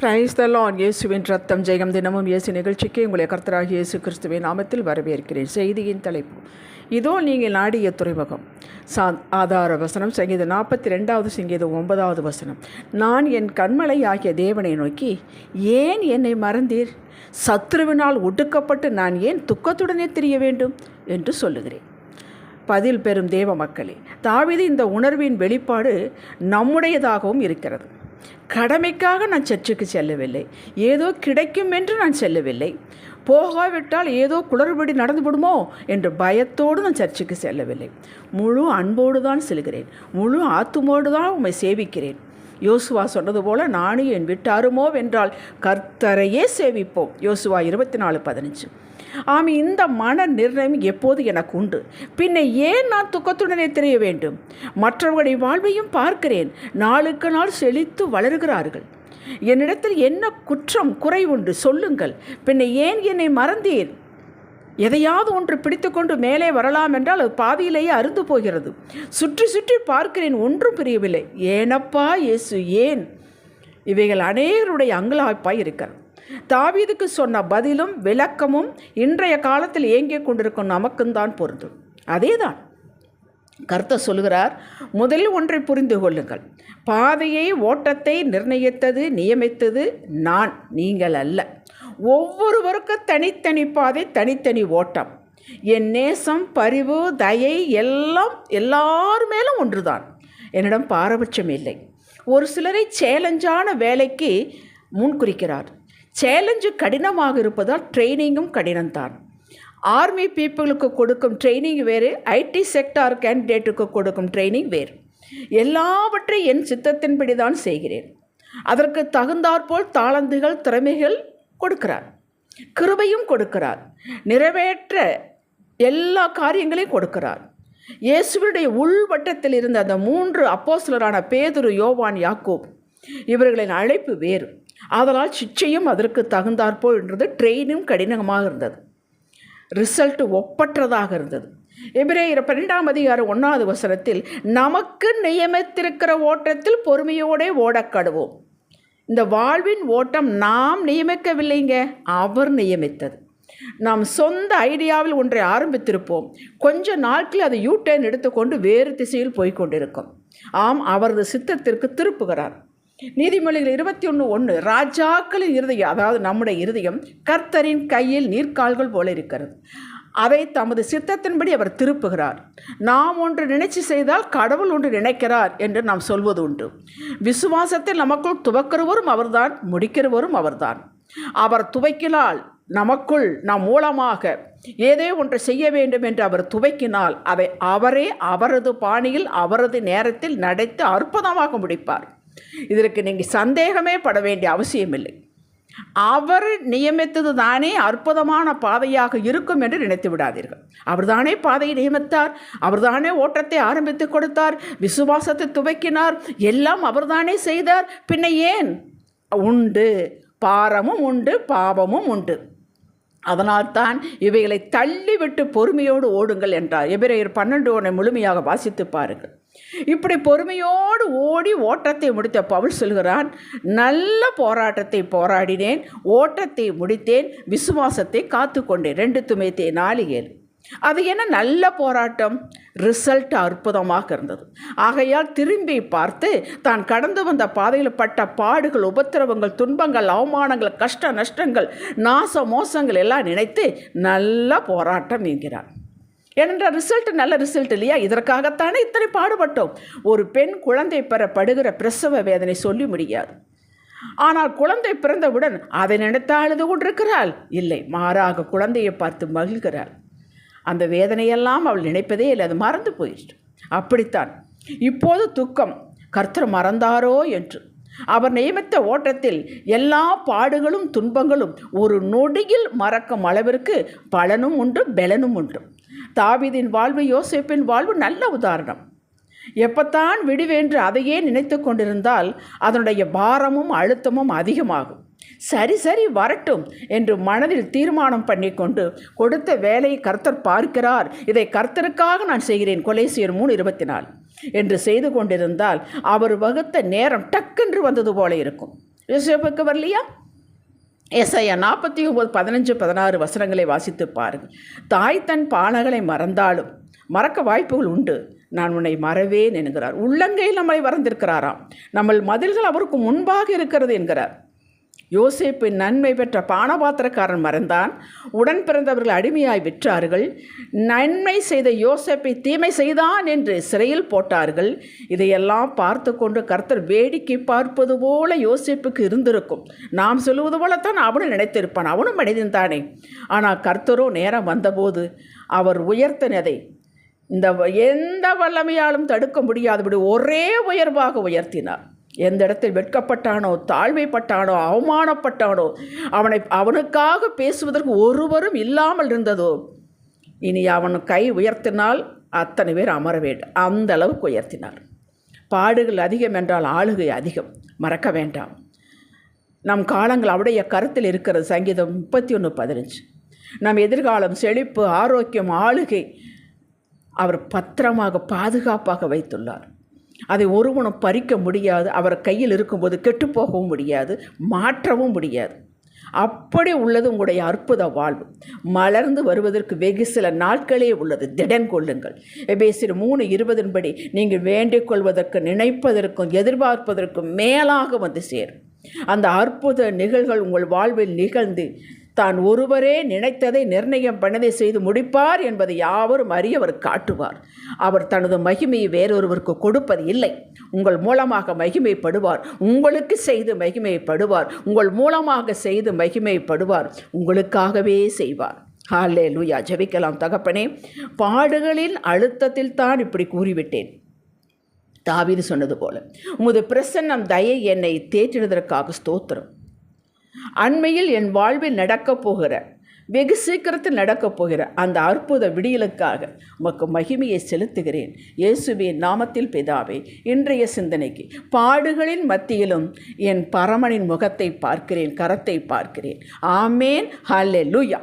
Praise the Lord. இயேசுவின் ரத்தம் ஜெயம். தினமும் இயேசு நிகழ்ச்சிக்கு உங்களை கர்த்தராகிய இயேசு கிறிஸ்துவின் நாமத்தில் வரவேற்கிறேன். செய்தியின் தலைப்பு இதோ நீங்கள் நாடிய துறைமுகம். ஆதார வசனம் சங்கீதம் 42 சங்கீதம் 9 வசனம். நான் என் கண்மலை ஆகிய தேவனை நோக்கி, ஏன் என்னை மறந்தீர்? சத்ருவினால் ஒடுக்கப்பட்டு நான் ஏன் துக்கத்துடனே திரிய வேண்டும் என்று சொல்லுகிறேன். பதில் பெறும் தேவ மக்களே, தாவீது இந்த உணர்வின் வெளிப்பாடு நம்முடையதாகவும் இருக்கிறது. கடமைக்காக நான் சர்ச்சுக்கு செல்லவில்லை, ஏதோ கிடைக்கும் என்று நான் செல்லவில்லை, போகாவிட்டால் ஏதோ குளறுபடி நடந்துவிடுமோ என்று பயத்தோடு நான் சர்ச்சுக்கு செல்லவில்லை. முழு அன்போடு தான் செல்கிறேன், முழு ஆத்துமோடு தான் உம்மை சேவிக்கிறேன். யோசுவா சொன்னது போல நானும் என் விட்டாருமோ வென்றால் கர்த்தரையே சேவிப்போம். யோசுவா 24:15. ஆம், இந்த மன நிர்ணயம் எப்போது எனக்கு உண்டு. பின்ன ஏன் நான் துக்கத்துடனே தெரிய வேண்டும்? மற்றவர்களுடைய வாழ்வையும் பார்க்கிறேன். நாளுக்கு நாள் செழித்து வளர்கிறார்கள். என்னிடத்தில் என்ன குற்றம் குறை உண்டு சொல்லுங்கள். பின்ன ஏன் என்னை மறந்தீர்? எதையாவது ஒன்று பிடித்து கொண்டு மேலே வரலாம் என்றால் அது பாதியிலேயே அருந்து போகிறது. சுற்றி சுற்றி பார்க்கிறேன், ஒன்றும் புரியவில்லை. ஏனப்பா இயேசு ஏன்? இவைகள் அநேகருடைய அங்கலாய்ப்பாய் இருக்கிறது. தாவீதுக்கு சொன்ன பதிலும் விளக்கமும் இன்றைய காலத்தில் இயங்கிக் கொண்டிருக்கும் நமக்குந்தான் பொருந்தும். அதேதான் கர்த்தர் சொல்கிறார். முதலில் ஒன்றை புரிந்து கொள்ளுங்கள். பாதையை ஓட்டத்தை நிர்ணயித்தது நியமித்தது நான், நீங்கள் அல்ல. ஒவ்வொருவருக்கும் தனித்தனி பாதை, தனித்தனி ஓட்டம். என் நேசம், பரிவு, தயை எல்லாம் எல்லார் மேலும் ஒன்றுதான். என்னிடம் பாரபட்சம் இல்லை. ஒரு சிலரை சேலஞ்சான வேலைக்கு முன்குறிக்கிறார். சேலஞ்சு கடினமாக இருப்பதால் ட்ரைனிங்கும் கடினம்தான். ஆர்மி பீப்புளுக்கு கொடுக்கும் ட்ரைனிங் வேறு, ஐடி செக்டார் கேண்டிடேட்டுக்கு கொடுக்கும் ட்ரைனிங் வேறு. எல்லாவற்றையும் என் சித்தத்தின்படி தான் செய்கிறேன். அதற்கு தகுந்தாற்போல் தாளந்துகள் திறமைகள் கொடுக்கிறார், கிருபையும் கொடுக்கிறார், நிறைவேற்ற எல்லா காரியங்களையும் கொடுக்கிறார். இயேசுவினுடைய உள்வட்டத்தில் இருந்த அந்த 3 அப்போஸ்தலரான பேதுரு, யோவான், யாக்கோப் இவர்களின் அழைப்பு வேறு. அதனால் சிச்சையும் அதற்கு தகுந்தாற்போல் இருந்தது. ட்ரெயினும் கடினமாக இருந்தது. ரிசல்ட் ஒப்பற்றதாக இருந்தது. எபிரேயர் 12 வசனத்தில் நமக்கு நியமித்திருக்கிற ஓட்டத்தில் பொறுமையோடு ஓடக்கடுவோம். இந்த வாழ்வின் ஓட்டம் நாம் நியமிக்கவில்லைங்க, அவர் நியமித்தது. நாம் சொந்த ஐடியாவில் ஒன்றை ஆரம்பித்திருப்போம். கொஞ்ச நாட்களில் அதை யூடர்ன் எடுத்துக்கொண்டு வேறு திசையில் போய்கொண்டிருக்கும். ஆம், அவரது சித்தத்திற்கு திருப்புகிறார். நீதிமொழிகள் 21:1 ராஜாக்களின் இருதயம், அதாவது நம்முடைய இருதயம் கர்த்தரின் கையில் நீர்க்கால்கள் போல இருக்கிறது. அதை தமது சித்தத்தின்படி அவர் திருப்புகிறார். நாம் ஒன்று நினைச்சு செய்தால் கடவுள் ஒன்று நினைக்கிறார் என்று நாம் சொல்வது உண்டு. விசுவாசத்தில் நமக்குள் துவக்கிறவரும் அவர்தான், முடிக்கிறவரும் அவர்தான். அவர் துவக்கினால் நமக்குள் நாம் மூலமாக ஏதோ ஒன்று செய்ய வேண்டும் என்று அவர் துவக்கினால் அதை அவரே அவரது பாணியில் அவரது நேரத்தில் நடத்தி அற்புதமாக முடிப்பார். இதற்கு நீங்கள் சந்தேகமே பட வேண்டிய அவசியமில்லை. அவர் நியமித்தது தானே அற்புதமான பாதையாக இருக்கும் என்று நினைத்து விடாதீர்கள். அவர்தானே பாதையை நியமித்தார், அவர்தானே ஓட்டத்தை ஆரம்பித்து கொடுத்தார், விசுவாசத்தை துவக்கினார், எல்லாம் அவர்தானே செய்தார். பின்ன ஏன்? உண்டு, பாரமும் உண்டு, பாவமும் உண்டு. அதனால்தான் இவைகளை தள்ளிவிட்டு பொறுமையோடு ஓடுங்கள் என்றார். எபிரேயர் 12:1 முழுமையாக வாசித்து பாருங்கள். இப்படி பொறுமையோடு ஓடி ஓட்டத்தை முடித்த பவுல் சொல்கிறான், நல்ல போராட்டத்தை போராடினேன், ஓட்டத்தை முடித்தேன், விசுவாசத்தை காத்து கொண்டேன். 2 தீமோத்தேயு 4:7. அது என்ன நல்ல போராட்டம்? ரிசல்ட் அற்புதமாக இருந்தது. ஆகையால் திரும்பி பார்த்து தான் கடந்து வந்த பாதையில் பட்ட பாடுகள், உபத்திரவங்கள், துன்பங்கள், அவமானங்கள், கஷ்ட நஷ்டங்கள், நாச மோசங்கள் எல்லாம் நினைத்து நல்ல போராட்டம் என்கிறார். ஏனென்றால் ரிசல்ட் நல்ல ரிசல்ட் இல்லையா? இதற்காகத்தானே இத்தனை பாடுபட்டோம். ஒரு பெண் குழந்தை பெறப்படுகிற பிரசவ வேதனை சொல்லி முடியாது. ஆனால் குழந்தை பிறந்தவுடன் அதை நினைத்து அழுது கொண்டிருக்கிறாள்? இல்லை, மாறாக குழந்தையை பார்த்து மகிழ்கிறாள். அந்த வேதனையெல்லாம் அவள் நினைப்பதே இல்லை, அது மறந்து போயிற்று. அப்படித்தான் இப்போது துக்கம். கர்த்தர் மறந்தாரோ என்று. அவர் நியமித்த ஓட்டத்தில் எல்லா பாடுகளும் துன்பங்களும் ஒரு நொடியில் மறக்கும் அளவிற்கு பலனும் உண்டு, பலனும் உண்டு. தாவீதின் வாழ்வு, யோசேப்பின் வாழ்வு நல்ல உதாரணம். எப்பத்தான் விடுவென்று அதையே நினைத்து கொண்டிருந்தால் அதனுடைய பாரமும் அழுத்தமும் அதிகமாகும். சரி வரட்டும் என்று மனதில் தீர்மானம் பண்ணி கொண்டு கொடுத்த வேலையை கர்த்தர் பார்க்கிறார், இதை கர்த்தருக்காக நான் செய்கிறேன், கொலேசியர் 3:24 என்று செய்து கொண்டிருந்தால் அவர் வகுத்த நேரம் டக்கென்று வந்தது போல இருக்கும். யோசேப்புக்கு வரலையா? ஏசாயா 49:15-16 வசனங்களை வாசித்து பாருங்கள். தாய் தன் பாலகளை மறந்தாலும் மறக்க வாய்ப்புகள் உண்டு, நான் உன்னை மறவேன் என்கிறார். உள்ளங்கையில் நம்மளை மறந்திருக்கிறாராம். நம்ம மதில்கள் அவருக்கு முன்பாக இருக்கிறது என்கிறார். யோசேப்பின் நன்மை பெற்ற பானபாத்திரக்காரன் மறந்தான். உடன் பிறந்தவர்கள் அடிமையாய் விற்றார்கள். நன்மை செய்த யோசேப்பை தீமை செய்தான் என்று சிறையில் போட்டார்கள். இதையெல்லாம் பார்த்து கொண்டு கர்த்தர் வேடிக்கை பார்ப்பது போல யோசேப்புக்கு இருந்திருக்கும். நாம் சொல்லுவது போலத்தான் அவனும் நினைத்திருப்பான். அவனும் மனிதன் தானே. ஆனால் கர்த்தரோ நேரம் வந்தபோது அவர் உயர்த்தினதை எந்த வல்லமையாலும் தடுக்க முடியாதபடி ஒரே உயர்வாக உயர்த்தினார். எந்த இடத்தில் வெட்கப்பட்டானோ, தாழ்மைப்பட்டானோ, அவமானப்பட்டானோ, அவனுக்காக பேசுவதற்கு ஒருவரும் இல்லாமல் இருந்ததோ, இனி அவன் கை உயர்த்தினால் அத்தனை பேர் அமர வேண்டும். அந்த அளவுக்கு உயர்த்தினார். பாடுகள் அதிகம் என்றால் ஆளுகை அதிகம், மறக்க வேண்டாம். நம் காலங்கள் அவருடைய கருத்தில் இருக்கிறது. சங்கீதம் 31:15. நம் எதிர்காலம், செழிப்பு, ஆரோக்கியம், ஆளுகை அவர் பத்திரமாக பாதுகாப்பாக வைத்துள்ளார். அதை ஒருவனும் பறிக்க முடியாது. அவர் கையில் இருக்கும்போது கெட்டுப்போகவும் முடியாது, மாற்றவும் முடியாது. அப்படி உள்ளது உங்களுடைய அற்புத வாழ்வு. மலர்ந்து வருவதற்கு வெகு சில நாட்களே உள்ளது. திடன் கொள்ளுங்கள். எபேசியர் 3:20 படி நீங்கள் வேண்டிக் கொள்வதற்கு, நினைப்பதற்கும், எதிர்பார்ப்பதற்கும் மேலாக வந்து சேரும். அந்த அற்புத நிகழ்வுகள் உங்கள் வாழ்வில் நிகழ்ந்து தான் ஒருவரே நினைத்ததை, நிர்ணயம் பண்ணதை செய்து முடிப்பார் என்பதை யாவரும் அறிய அவர் காட்டுவார். அவர் தனது மகிமையை வேறொருவருக்கு கொடுப்பது இல்லை. உங்கள் மூலமாக மகிமைப்படுவார். உங்களுக்கு செய்து மகிமைப்படுவார். உங்கள் மூலமாக செய்து மகிமைப்படுவார். உங்களுக்காகவே செய்வார். ஹல்லேலூயா. ஜெபிக்கலாம். தகப்பனே, பாடுகளின் அழுத்தத்தில் தான் இப்படி கூறிவிட்டேன். தாவீது சொன்னது போல உமது பிரசன்னம் தயை என்னை தேற்றினதற்காக ஸ்தோத்திரம். அண்மையில் என் வாழ்வில் நடக்கப் போகிற, வெகு சீக்கிரத்தில் நடக்கப் போகிற அந்த அற்புத விடியலுக்காக உமக்கு மகிமையை செலுத்துகிறேன். இயேசுவின் நாமத்தில் பிதாவே. இன்றைய சிந்தனைக்கு, பாடுகளின் மத்தியிலும் என் பரமனின் முகத்தை பார்க்கிறேன், கரத்தை பார்க்கிறேன். ஆமேன். ஹல்லேலூயா.